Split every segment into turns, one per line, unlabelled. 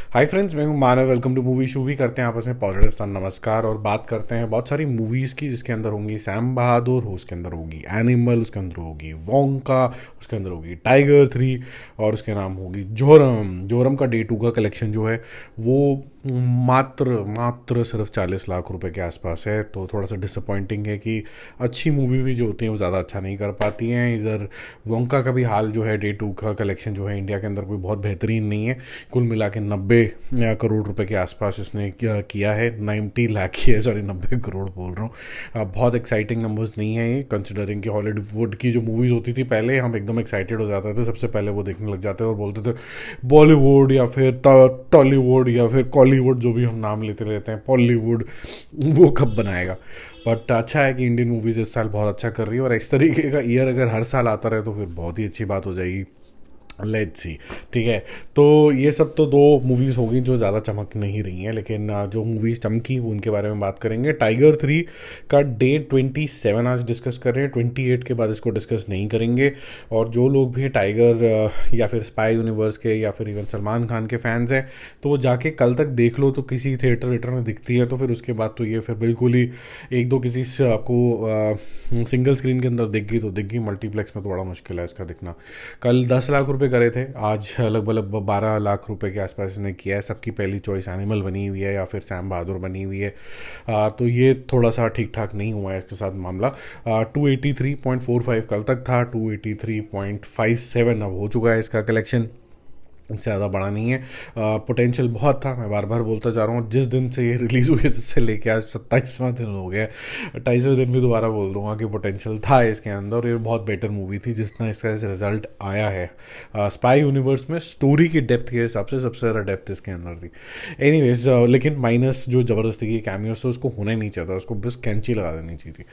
हाय friends, मैं हूं Manav. Welcome to movie शूवी। करते हैं आपस में पॉजिटिव सा नमस्कार और बात करते हैं बहुत सारी मूवीज़ की, जिसके अंदर होंगी सैम बहादुर, उसके अंदर होगी एनिमल, उसके अंदर होगी वोंका, उसके अंदर होगी टाइगर 3 और उसके नाम होगी जोरम। जोरम का डे 2 का कलेक्शन जो है वो मात्र मात्र सिर्फ 40 लाख रुपए के आसपास है। तो थोड़ा सा डिसअपॉइंटिंग है कि अच्छी मूवी भी जो होती हैं वो ज़्यादा अच्छा नहीं कर पाती हैं। इधर वोंका का भी हाल जो है, डे 2 का कलेक्शन जो है इंडिया के अंदर कोई बहुत बेहतरीन नहीं है। कुल मिला के 90 करोड़ रुपए के आसपास इसने किया है। 90 लाख की है, सॉरी 90 करोड़ बोल रहा हूँ। बहुत एक्साइटिंग नंबर्स नहीं है ये, कंसिडरिंग कि हॉलीवुड की जो मूवीज़ होती थी पहले, हम एकदम एक्साइटेड हो जाते थे, सबसे पहले वो देखने लग जाते और बोलते थे बॉलीवुड या फिर टॉलीवुड या फिर कॉलीवुड, जो भी हम नाम लेते रहते हैं, पॉलीवुड, वो कब बनाएगा। बट अच्छा है कि इंडियन मूवीज़ इस साल बहुत अच्छा कर रही है, और इस तरीके का ईयर अगर हर साल आता रहे तो फिर बहुत ही अच्छी बात हो जाएगी। Let's see. ठीक है, तो ये सब तो दो मूवीज़ हो गई जो ज़्यादा चमक नहीं रही हैं, लेकिन जो मूवीज़ चमकी वो उनके बारे में बात करेंगे। टाइगर 3 का डे 27 आज डिस्कस कर रहे हैं, 28 के बाद इसको डिस्कस नहीं करेंगे। और जो लोग भी टाइगर या फिर स्पाई यूनिवर्स के या फिर इवन सलमान खान के फैंस हैं, तो वो जाके कल तक देख लो, तो किसी थिएटर वेटर में दिखती है तो फिर उसके बाद तो ये फिर बिल्कुल ही एक दो किसी से आपको सिंगल स्क्रीन के अंदर दिख गई तो दिख गई, मल्टीप्लेक्स में तो बड़ा मुश्किल है इसका दिखना। कल 10 लाख रुपए करे थे, आज लगभग 12 लाख रुपए के आसपास इसने किया है। सबकी पहली चॉइस एनिमल बनी हुई है या फिर सैम बहादुर बनी हुई है। तो ये थोड़ा सा ठीक ठाक नहीं हुआ है इसके साथ मामला। 283.45 कल तक था, 283.57 अब हो चुका है इसका कलेक्शन। इससे ज़्यादा बड़ा नहीं है। पोटेंशियल बहुत था, मैं बार बार बोलता जा रहा हूँ। जिस दिन से ये रिलीज़ हुई उससे लेके आज 27वां दिन हो गया, 28वें दिन भी दोबारा बोल दूंगा कि पोटेंशियल था इसके अंदर, और ये बहुत बेटर मूवी थी जितना इसका रिजल्ट आया है। स्पाई यूनिवर्स में स्टोरी की डेप्थ के हिसाब से सबसे ज़्यादा डेप्थ इसके अंदर थी। एनीवेज, लेकिन माइनस जो ज़बरदस्ती की कैमियोस तो उसको होना ही नहीं चाहता, उसको बस कैंची लगा देनी चाहिए थी।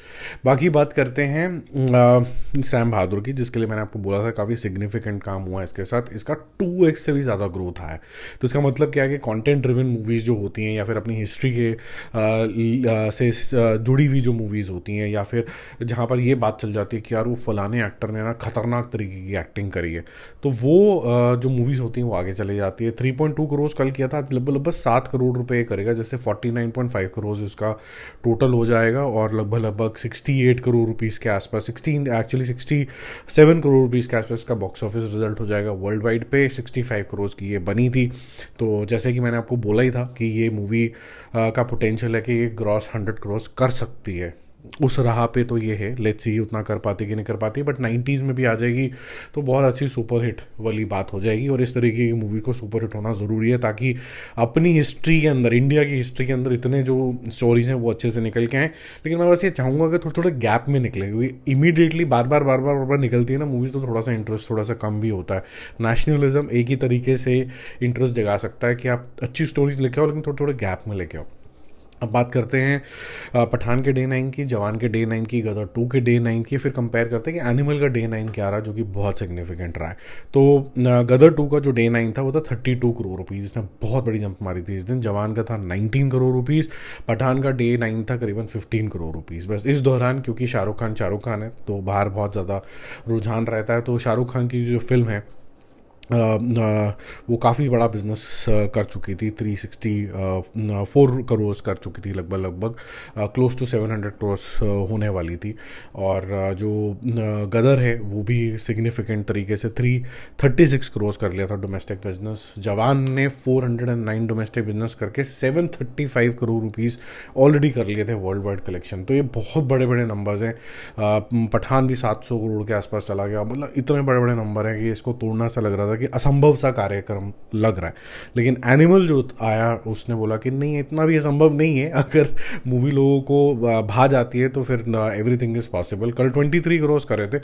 बाकी बात करते हैं सैम बहादुर की, जिसके लिए मैंने आपको बोला था काफ़ी सिग्निफिकेंट काम हुआ है इसके साथ। इसका 2x से भी ज़्यादा ग्रोथ आया है। तो इसका मतलब क्या है कि कंटेंट ड्रिवन मूवीज़ जो होती हैं या फिर अपनी हिस्ट्री के से जुड़ी हुई जो मूवीज़ होती हैं, या फिर जहाँ पर ये बात चल जाती है कि यार वो फलाने एक्टर ने ना खतरनाक तरीके की एक्टिंग करी है, तो वो जो मूवीज़ होती हैं वो आगे चले जाती है। 3.2 करोड़ कल किया था, लगभग 7 करोड़ रुपए करेगा, जैसे 49.5 करोड़ इसका टोटल हो जाएगा। और लगभग 68 करोड़ रुपीज़ के आसपास, 67 करोड़ रुपीज़ के आसपास का बॉक्स ऑफिस रिजल्ट हो जाएगा वर्ल्ड वाइड पे। 65 करोड़ की ये बनी थी। तो जैसे कि मैंने आपको बोला ही था कि ये मूवी का पोटेंशियल है कि ये ग्रॉस 100 करोड़ कर सकती है। उस राह पे तो ये है, लेट्स सी उतना कर पाती कि नहीं कर पाती, बट 90s में भी आ जाएगी तो बहुत अच्छी सुपर हिट वाली बात हो जाएगी। और इस तरीके की मूवी को सुपर हिट होना ज़रूरी है, ताकि अपनी हिस्ट्री के अंदर, इंडिया की हिस्ट्री के अंदर इतने जो स्टोरीज हैं वो अच्छे से निकल के आएँ। लेकिन मैं बस ये चाहूँगा कि थोड़े थोड़े गैप में निकले, क्योंकि इमीडिएटली बार बार निकलती है ना मूवीज़, तो थोड़ा सा इंटरेस्ट थोड़ा सा कम भी होता है। नेशनलिज्म एक ही तरीके से इंटरेस्ट जगा सकता है कि आप अच्छी स्टोरीज लेके आओ, लेकिन थोड़े थोड़े गैप में लेके आओ। अब बात करते हैं पठान के डे 9 की, जवान के डे 9 की, गदर 2 के डे 9 की, फिर कंपेयर करते हैं कि एनिमल का डे 9 क्या रहा, जो कि बहुत सिग्निफिकेंट रहा है। तो गदर 2 का जो डे 9 था वो था 32 करोड़ रुपीज़, इसने बहुत बड़ी जंप मारी थी इस दिन। जवान का था 19 करोड़ रुपीज़। पठान का डे 9 था करीबन 15 करोड़ रुपीज़। बस इस दौरान क्योंकि शाहरुख खान है तो बाहर बहुत ज़्यादा रुझान रहता है, तो शाहरुख खान की जो फिल्म है वो काफ़ी बड़ा बिजनेस कर चुकी थी। 364 करोड़ कर चुकी थी, लगभग क्लोज टू 700 करोड़ होने वाली थी। और जो गदर है वो भी सिग्निफिकेंट तरीके से 336 करोड़ कर लिया था डोमेस्टिक बिजनेस। जवान ने 409 डोमेस्टिक बिजनेस करके 735 करोड़ रुपीज़ ऑलरेडी कर लिए थे वर्ल्ड वाइड कलेक्शन। तो ये बहुत बड़े बड़े नंबर्स हैं। पठान भी 700 करोड़ के आसपास चला गया, मतलब इतने बड़े बड़े नंबर हैं कि इसको तोड़ना सा लग रहा था, कि असंभव सा कार्यक्रम लग रहा है। लेकिन एनिमल जो आया उसने बोला कि नहीं, इतना भी असंभव नहीं है, अगर मूवी लोगों को भा जाती है तो फिर एवरीथिंग इज़ पॉसिबल। कल 23 करोड़ करे थे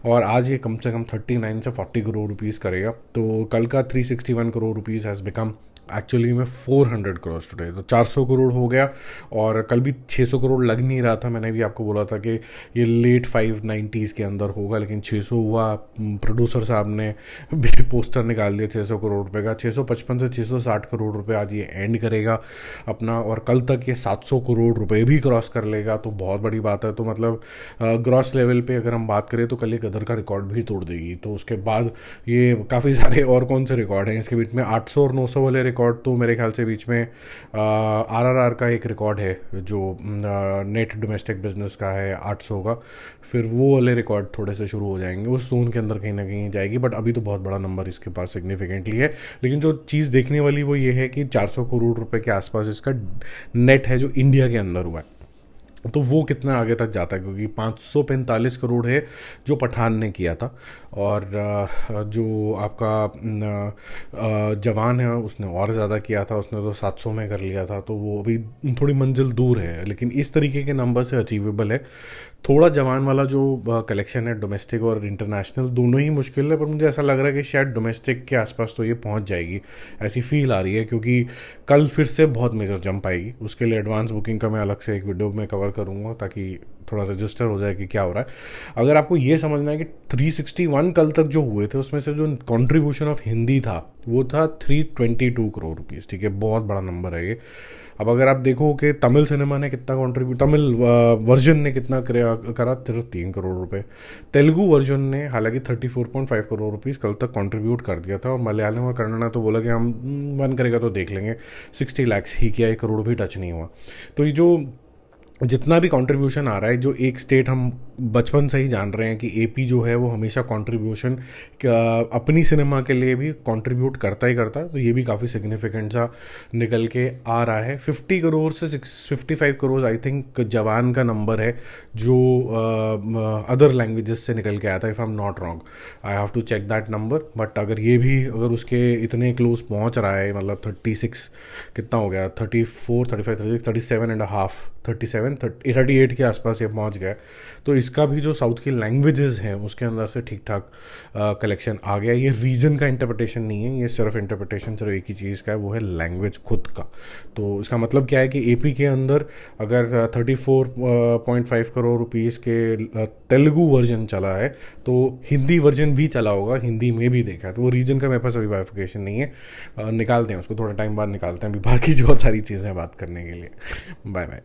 और आज ये कम से कम 39 से 40 करोड़ रुपीज़ करेगा। तो कल का 361 crore rupees has become actually में 400 करोड़ टुडे, तो 400 करोड़ हो गया। और कल भी 600 करोड़ लग नहीं रहा था, मैंने भी आपको बोला था कि ये लेट 590s के अंदर होगा, लेकिन 600 हुआ। प्रोड्यूसर साहब ने भी पोस्टर निकाल दिया 600 करोड़ रुपए का। 655 से 660 करोड़ रुपए आज ये एंड करेगा अपना, और कल तक ये 700 करोड़ रुपए भी क्रॉस कर लेगा, तो बहुत बड़ी बात है। तो मतलब ग्रॉस लेवल पे अगर हम बात करें तो कल ये गदर का रिकॉर्ड भी तोड़ देगी। तो उसके बाद ये काफ़ी सारे और कौन से रिकॉर्ड हैं इसके बीच में, 800 और 900 वाले रिकॉर्ड तो मेरे ख्याल से बीच में RRR का एक रिकॉर्ड है जो नेट डोमेस्टिक बिजनेस का है 800 का, फिर वो वाले रिकॉर्ड थोड़े से शुरू हो जाएंगे, उस जोन के अंदर कहीं ना कहीं जाएगी, बट अभी तो बहुत बड़ा नंबर इसके पास सिग्निफिकेंटली है। लेकिन जो चीज़ देखने वाली वो ये है कि 400 करोड़ रुपए के आसपास इसका नेट है जो इंडिया के अंदर हुआ है, तो वो कितना आगे तक जाता है, क्योंकि 545 करोड़ है जो पठान ने किया था, और जो आपका जवान है उसने और ज़्यादा किया था, उसने तो 700 में कर लिया था, तो वो अभी थोड़ी मंजिल दूर है, लेकिन इस तरीके के नंबर से अचीवेबल है। थोड़ा जवान वाला जो कलेक्शन है डोमेस्टिक और इंटरनेशनल दोनों ही मुश्किल है, पर मुझे ऐसा लग रहा है कि शायद डोमेस्टिक के आसपास तो ये पहुंच जाएगी, ऐसी फील आ रही है, क्योंकि कल फिर से बहुत मेजर जंप आएगी। उसके लिए एडवांस बुकिंग का मैं अलग से एक वीडियो में कवर करूंगा ताकि थोड़ा रजिस्टर हो जाए कि क्या हो रहा है। अगर आपको ये समझना है कि 361 कल तक जो हुए थे उसमें से जो कंट्रीब्यूशन ऑफ हिंदी था वो था 322 करोड़ रुपीज़, ठीक है, बहुत बड़ा नंबर है ये। अब अगर आप देखो कि तमिल सिनेमा ने कितना कंट्रीब्यूट, तमिल वर्जन ने कितना करा, सिर्फ 3 करोड़ रुपए। तेलुगु वर्जन ने हालांकि 34.5 करोड़ रुपीज़ कल तक कंट्रीब्यूट कर दिया था, और मलयालम और कन्नड़ा तो बोला कि हम मन करेगा तो देख लेंगे, 60 लाख ही किया, 1 करोड़ भी टच नहीं हुआ। तो ये जो जितना भी कंट्रीब्यूशन आ रहा है, जो एक स्टेट हम बचपन से ही जान रहे हैं कि AP जो है वो हमेशा कंट्रीब्यूशन अपनी सिनेमा के लिए भी कंट्रीब्यूट करता ही करता है, तो ये भी काफ़ी सिग्निफिकेंट सा निकल के आ रहा है। 50 करोड़ से 55 करोड़ आई थिंक जवान का नंबर है, जो अदर लैंग्वेजेस से निकल के आया था, if I am not wrong, I have to check that number, but अगर ये भी अगर उसके इतने क्लोज पहुंच रहा है, मतलब 36 कितना हो गया, 34 35 36 37.5 37 38 के आसपास ये पहुंच गया, तो इसका भी जो साउथ की लैंग्वेजेस हैं उसके अंदर से ठीक ठाक कलेक्शन आ गया। ये रीजन का इंटरप्रिटेशन नहीं है, ये सिर्फ इंटरप्रिटेशन सिर्फ एक ही चीज़ का है, वो है लैंग्वेज खुद का। तो इसका मतलब क्या है कि AP के अंदर अगर 34.5 करोड़ रुपीज़ के तेलुगु वर्जन चला है, तो हिंदी वर्जन भी चला होगा, हिंदी में भी देखा है, तो वो रीजन का मेरे पास अभी बाइफिकेशन नहीं है, निकालते हैं उसको, थोड़ा टाइम बाद निकालते हैं, अभी बाकी जो बहुत सारी चीज़ें बात करने के लिए। Bye bye.